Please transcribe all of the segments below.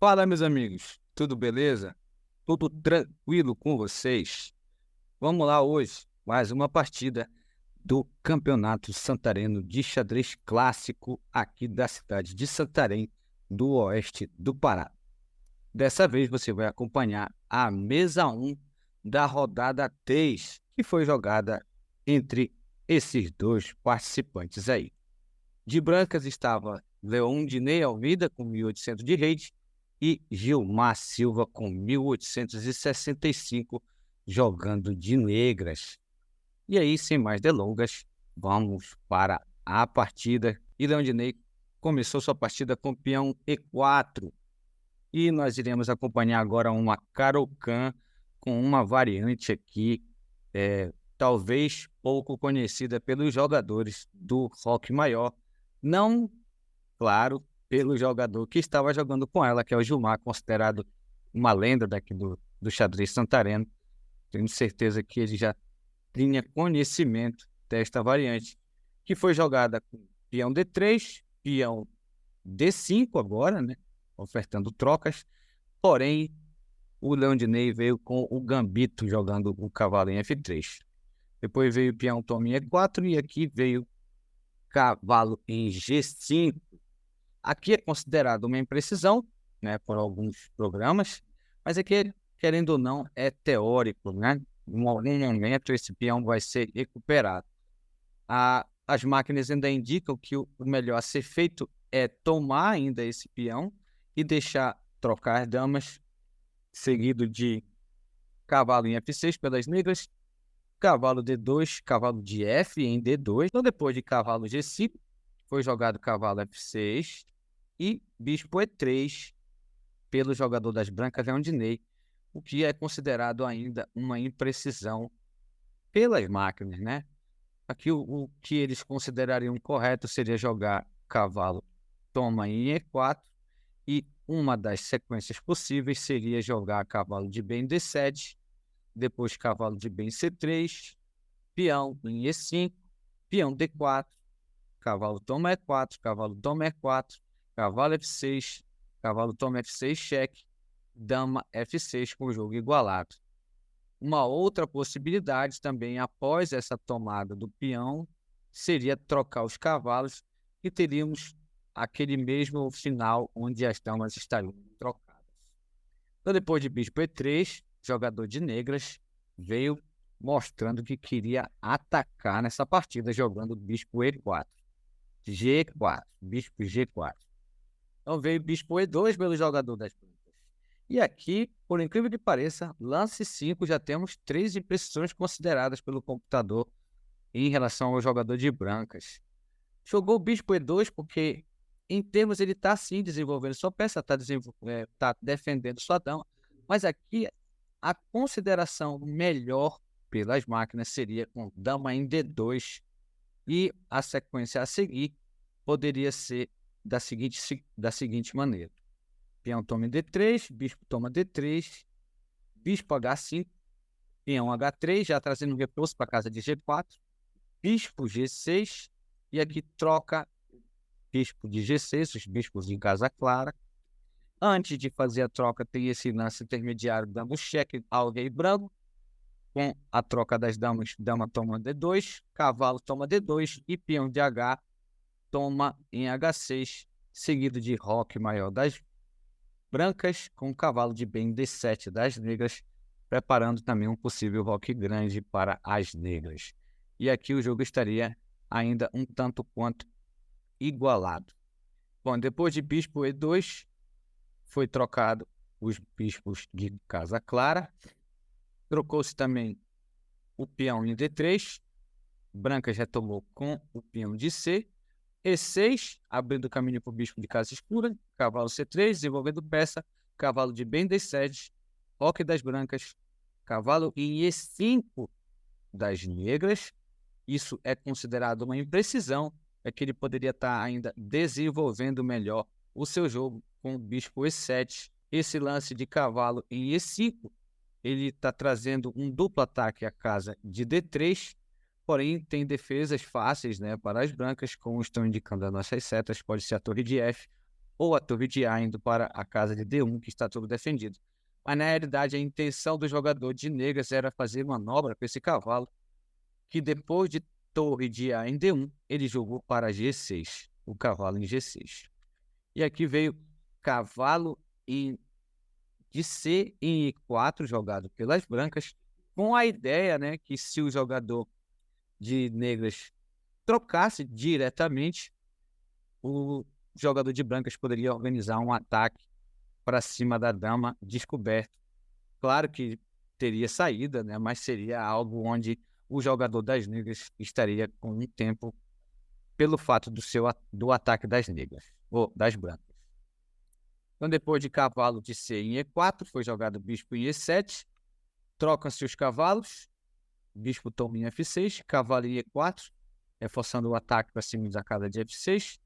Fala, meus amigos, tudo beleza? Tudo tranquilo com vocês? Vamos lá hoje, mais uma partida do Campeonato Santareno de Xadrez Clássico aqui da cidade de Santarém, do oeste do Pará. Dessa vez você vai acompanhar a mesa um da rodada 3, que foi jogada entre esses dois participantes aí. De brancas estava Leon Dinei Almeida com 1.800 de rede e Gilmar Silva com 1.865 jogando de negras. E aí, sem mais delongas, vamos para a partida. E Leon Dinei começou sua partida com peão E4. E nós iremos acompanhar agora uma Caro-Kann com uma variante aqui, talvez pouco conhecida pelos jogadores do Rock Maior. Não, claro, pelo jogador que estava jogando com ela, que é o Gilmar, considerado uma lenda daqui do xadrez santareno. Tenho certeza que ele já tinha conhecimento desta variante, que foi jogada com peão D3, peão D5 agora, né? Ofertando trocas. Porém, o Leão Dinei veio com o gambito jogando o cavalo em F3. Depois veio o peão toma em E4 e aqui veio cavalo em G5. Aqui é considerado uma imprecisão, né, por alguns programas, mas aqui, querendo ou não, é teórico, né? Em algum momento esse peão vai ser recuperado. As máquinas ainda indicam que o melhor a ser feito é tomar ainda esse peão e deixar trocar as damas, seguido de cavalo em F6 pelas negras, cavalo D2, cavalo de F em D2. Então, depois de cavalo G5, foi jogado cavalo F6 e bispo E3 pelo jogador das brancas, Leon Dinei, o que é considerado ainda uma imprecisão pelas máquinas, né? Aqui o que eles considerariam correto seria jogar cavalo toma em E4 e uma das sequências possíveis seria jogar cavalo de bem D7, depois cavalo de bem C3, peão em E5, peão D4, cavalo toma E4, cavalo toma E4, cavalo F6, cavalo toma F6, cheque, dama F6 com o jogo igualado. Uma outra possibilidade também, após essa tomada do peão, seria trocar os cavalos e teríamos aquele mesmo final onde as damas estariam trocadas. Então, depois de bispo E3, jogador de negras veio mostrando que queria atacar nessa partida, jogando bispo E4. G4, bispo G4. Então veio bispo E2 pelo jogador das brancas. E aqui, por incrível que pareça, lance 5 já temos 3 imprecisões consideradas pelo computador em relação ao jogador de brancas. Jogou o bispo E2 porque, em termos, ele está sim desenvolvendo sua peça, está defendendo sua dama, mas aqui a consideração melhor pelas máquinas seria com dama em D2 e a sequência a seguir poderia ser da seguinte maneira. Peão toma em D3, bispo toma D3, bispo H5, peão H3, já trazendo um reforço para a casa de G4, bispo G6, e aqui troca bispo de G6, os bispos em casa clara. Antes de fazer a troca, tem esse lance intermediário, dando cheque ao rei branco, com a troca das damas, dama toma D2, cavalo toma D2 e peão de H toma em H6, seguido de roque maior das brancas, com cavalo de bem D7 das negras, preparando também um possível roque grande para as negras. E aqui o jogo estaria ainda um tanto quanto igualado. Bom, depois de bispo E2, foi trocado os bispos de casa clara, trocou-se também o peão em D3, brancas retomou com o peão de C, E6, abrindo o caminho para o bispo de casa escura, cavalo C3, desenvolvendo peça, cavalo de bem D7, roque das brancas, cavalo em E5 das negras. Isso é considerado uma imprecisão, é que ele poderia estar ainda desenvolvendo melhor o seu jogo com o bispo E7. Esse lance de cavalo em E5, ele está trazendo um duplo ataque à casa de D3, porém tem defesas fáceis, né, para as brancas, como estão indicando as nossas setas, pode ser a torre de F ou a torre de A indo para a casa de D1, que está tudo defendido. Mas, na realidade, a intenção do jogador de negras era fazer manobra com esse cavalo, que depois de torre de A em D1, ele jogou para G6, o cavalo em G6. E aqui veio cavalo de C em E4, jogado pelas brancas, com a ideia, né, que se o jogador de negras trocasse diretamente, o jogador de brancas poderia organizar um ataque para cima da dama descoberto. Claro que teria saída, né, mas seria algo onde o jogador das negras estaria com um tempo pelo fato do ataque das negras, ou das brancas. Então, depois de cavalo de C em E4, foi jogado bispo em E7, trocam-se os cavalos, bispo toma em F6, cavalo em E4, reforçando o ataque para cima da casa de F6,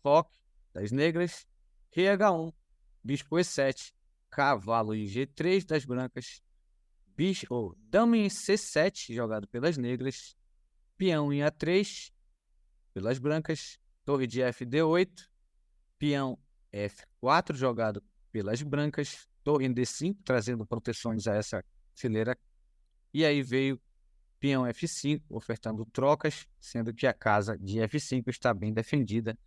roque das negras, rei H1, bispo E7, cavalo em G3 das brancas, dama em C7, jogado pelas negras, peão em A3, pelas brancas, torre de FD8, peão F4, jogado pelas brancas, torre em D5, trazendo proteções a essa fileira, e aí veio peão F5, ofertando trocas, sendo que a casa de F5 está bem defendida,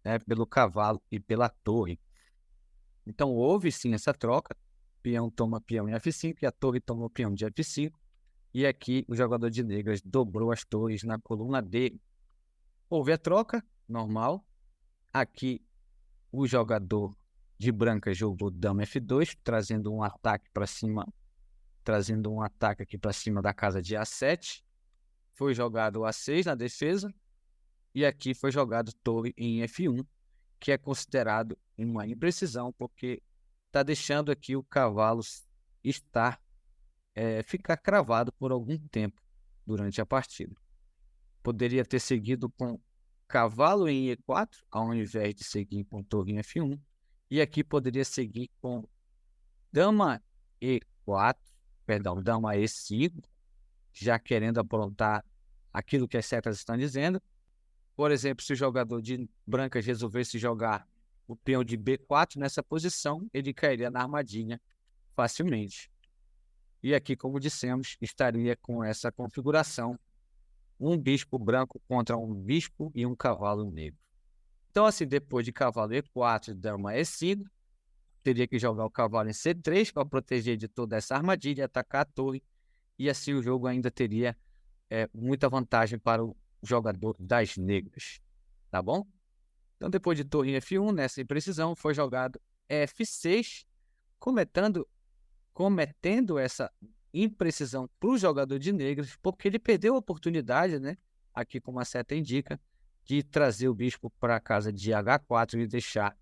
né, pelo cavalo e pela torre. Então, houve sim essa troca, peão toma peão em F5 e a torre tomou peão de F5, e aqui o jogador de negras dobrou as torres na coluna D. Houve a troca, normal, aqui o jogador de brancas jogou dama F2, trazendo um ataque para cima, trazendo um ataque aqui para cima da casa de A7. Foi jogado A6 na defesa, e aqui foi jogado torre em F1, que é considerado uma imprecisão, porque está deixando aqui o cavalo ficar cravado por algum tempo durante a partida. Poderia ter seguido com cavalo em E4, ao invés de seguir com torre em F1, e aqui poderia seguir com dama E4, dama E5, já querendo aprontar aquilo que as setas estão dizendo. Por exemplo, se o jogador de brancas resolvesse jogar o peão de B4 nessa posição, ele cairia na armadilha facilmente. E aqui, como dissemos, estaria com essa configuração, um bispo branco contra um bispo e um cavalo negro. Então, assim, depois de cavalo E4 e dama E5, teria que jogar o cavalo em C3 para proteger de toda essa armadilha, atacar a torre, e assim o jogo ainda teria muita vantagem para o jogador das negras, tá bom? Então, depois de torre em F1, nessa imprecisão, foi jogado F6, cometendo essa imprecisão para o jogador de negras, porque ele perdeu a oportunidade, né, aqui como a seta indica, de trazer o bispo para a casa de H4 e deixar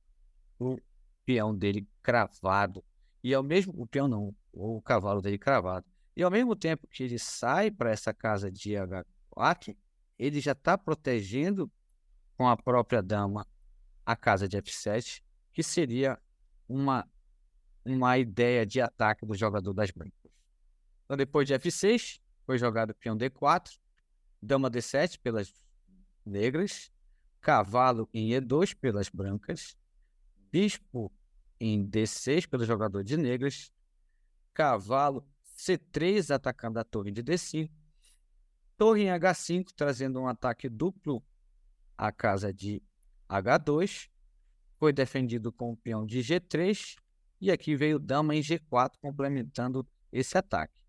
o peão dele cravado. E ao mesmo o peão não, o cavalo dele cravado. E ao mesmo tempo que ele sai para essa casa de H4, ele já está protegendo com a própria dama a casa de F7, que seria uma ideia de ataque do jogador das brancas. Então, depois de F6, foi jogado peão D4, dama D7 pelas negras, cavalo em E2 pelas brancas, bispo em D6 pelo jogador de negras, cavalo C3 atacando a torre de D5, torre em H5 trazendo um ataque duplo à casa de H2, foi defendido com o peão de G3, e aqui veio dama em G4 complementando esse ataque.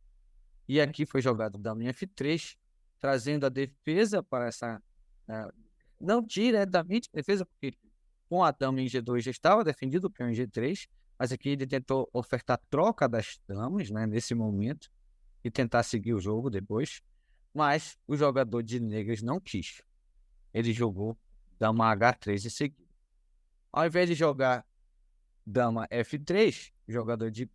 E aqui foi jogado dama em F3, trazendo a defesa para essa... não diretamente defesa, porque com a dama em G2 já estava defendido o peão em G3, mas aqui ele tentou ofertar troca das damas, né, nesse momento, e tentar seguir o jogo depois, mas o jogador de negras não quis. Ele jogou dama H3 em seguida. Ao invés de jogar dama F3, o jogador de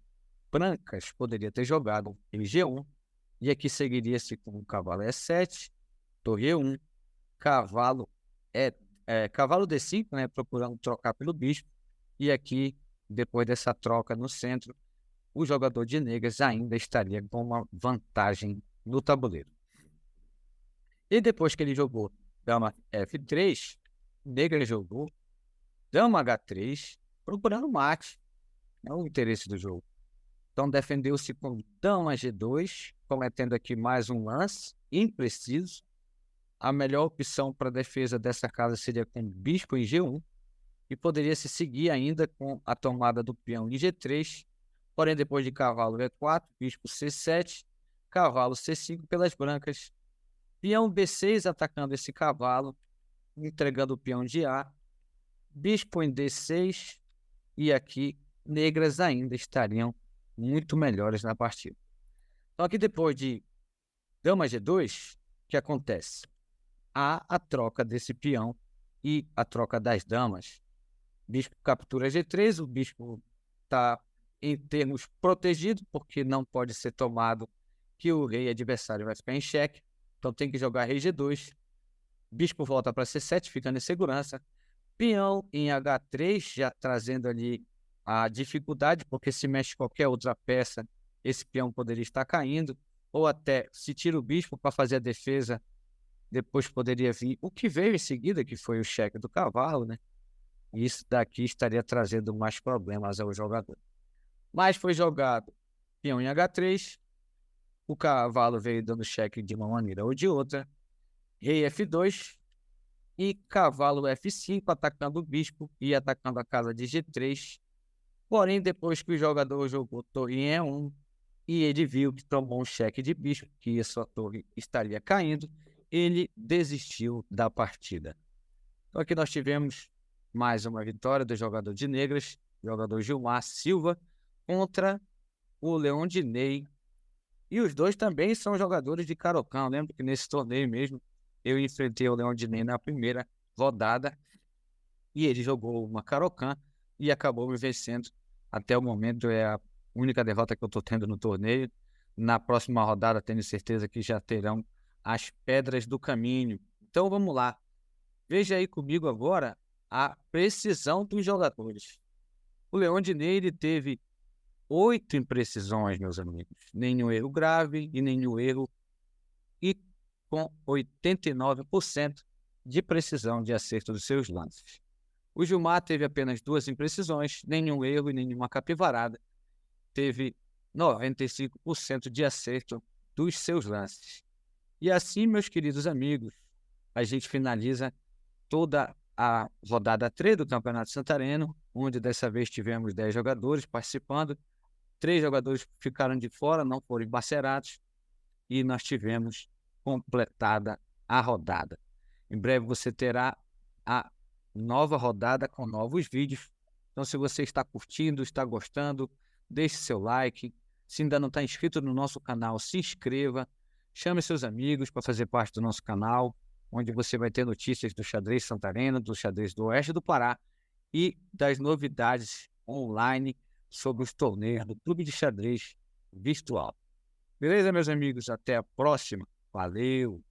brancas poderia ter jogado em G1, e aqui seguiria-se com o cavalo E7, torre E1, cavalo D5, né, procurando trocar pelo bispo, e aqui, depois dessa troca no centro, o jogador de negras ainda estaria com uma vantagem no tabuleiro. E depois que ele jogou dama F3, negra jogou dama H3, procurando mate, é o interesse do jogo. Então defendeu-se com dama G2, cometendo aqui mais um lance impreciso. A melhor opção para a defesa dessa casa seria com bispo em G1, e poderia se seguir ainda com a tomada do peão em G3, porém depois de cavalo E4, bispo C7, cavalo C5 pelas brancas, peão B6 atacando esse cavalo, entregando o peão de A, bispo em D6, e aqui negras ainda estariam muito melhores na partida. Então aqui depois de dama G2, o que acontece? Há a troca desse peão e a troca das damas. Bispo captura G3, o bispo está em termos protegido, porque não pode ser tomado, que o rei adversário vai ficar em xeque, então tem que jogar rei G2, bispo volta para C7, ficando em segurança, peão em H3, já trazendo ali a dificuldade, porque se mexe qualquer outra peça, esse peão poderia estar caindo, ou até se tira o bispo para fazer a defesa, depois poderia vir o que veio em seguida, que foi o cheque do cavalo, né? E isso daqui estaria trazendo mais problemas ao jogador. Mas foi jogado peão em H3, o cavalo veio dando cheque de uma maneira ou de outra, rei F2 e cavalo F5 atacando o bispo e atacando a casa de G3. Porém, depois que o jogador jogou torre em E1 e ele viu que tomou um cheque de bispo, que a sua torre estaria caindo, ele desistiu da partida. Então aqui nós tivemos mais uma vitória do jogador de negras, jogador Gilmar Silva, contra o Leondinei. E os dois também são jogadores de Carocão. Lembro que nesse torneio mesmo, eu enfrentei o Leondinei na primeira rodada e ele jogou uma Carocã e acabou me vencendo. Até o momento é a única derrota que eu estou tendo no torneio. Na próxima rodada, tenho certeza que já terão as pedras do caminho. Então vamos lá. Veja aí comigo agora a precisão dos jogadores. O Leondinei ele teve 8 imprecisões, meus amigos. Nenhum erro grave e nenhum erro, e com 89% de precisão de acerto dos seus lances. O Gilmar teve apenas 2 imprecisões, nenhum erro e nenhuma capivarada. Teve 95% de acerto dos seus lances. E assim, meus queridos amigos, a gente finaliza toda a rodada 3 do Campeonato Santareno, onde dessa vez tivemos 10 jogadores participando, 3 jogadores ficaram de fora, não foram embacerados, e nós tivemos completada a rodada. Em breve você terá a nova rodada com novos vídeos. Então, se você está curtindo, está gostando, deixe seu like. Se ainda não está inscrito no nosso canal, se inscreva. Chame seus amigos para fazer parte do nosso canal, onde você vai ter notícias do xadrez santareno, do xadrez do oeste do Pará e das novidades online sobre os torneios do Clube de Xadrez Virtual. Beleza, meus amigos? Até a próxima. Valeu!